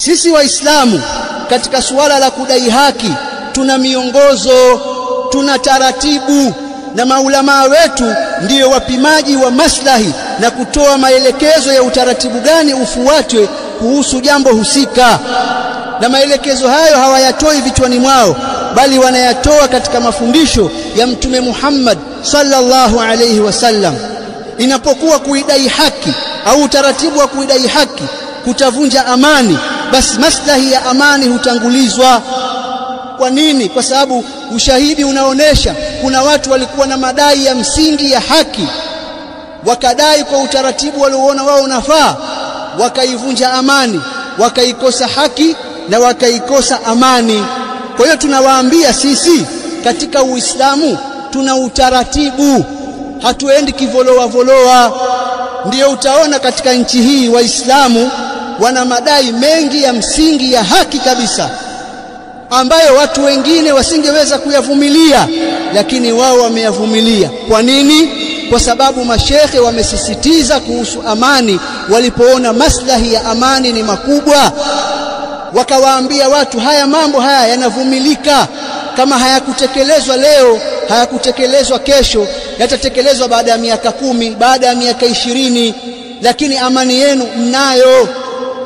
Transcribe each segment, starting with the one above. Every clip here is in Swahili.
Sisi Waislamu katika suala la kudai haki tuna miongozo, tuna taratibu, na maulama wetu ndiyo wapimaji wa maslahi na kutoa maelekezo ya utaratibu gani ufuatwe kuhusu jambo husika. Na maelekezo hayo hawayatoi vichwani mwao, bali wanayatoa katika mafundisho ya Mtume Muhammad sallallahu alayhi wasallam. Inapokuwa kuidai haki au utaratibu wa kuidai haki kutavunja amani, basi maslahi ya amani hutangulizwa. Kwa nini? Kwa sababu ushahidi unaonesha kuna watu walikuwa na madai ya msingi ya haki, wakadai kwa utaratibu walioona wao unafaa, wakaivunja amani, wakaikosa haki na wakaikosa amani. Kwa hiyo tunawaambia sisi katika Uislamu tuna utaratibu, hatuendi kivoloa voloa. Ndiyo utaona katika nchi hii Waislamu wana madai mengi ya msingi ya haki kabisa, ambayo watu wengine wasingeweza kuyavumilia, lakini wao wameyavumilia. Kwa nini? Kwa sababu mashekhe wamesisitiza kuhusu amani, walipoona maslahi ya amani ni makubwa, wakawaambia watu haya mambo haya yanavumilika. Kama hayakutekelezwa leo, hayakutekelezwa kesho, yatatekelezwa baada ya miaka 10, baada ya miaka 20, lakini amani yenu mnayo.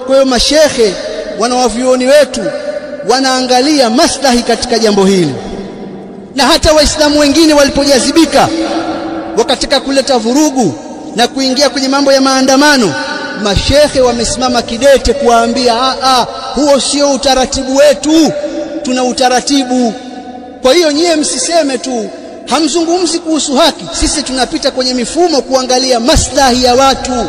Kwa hiyo mashekhe wanawavyuoni wetu wanaangalia maslahi katika jambo hili. Na hata Waislamu wengine walipojazibika wakataka kuleta vurugu na kuingia kwenye mambo ya maandamano, mashekhe wamesimama kidete kuwaambia huo sio utaratibu wetu, tuna utaratibu. Kwa hiyo nyie msiseme tu hamzungumzi kuhusu haki, sisi tunapita kwenye mifumo kuangalia maslahi ya watu.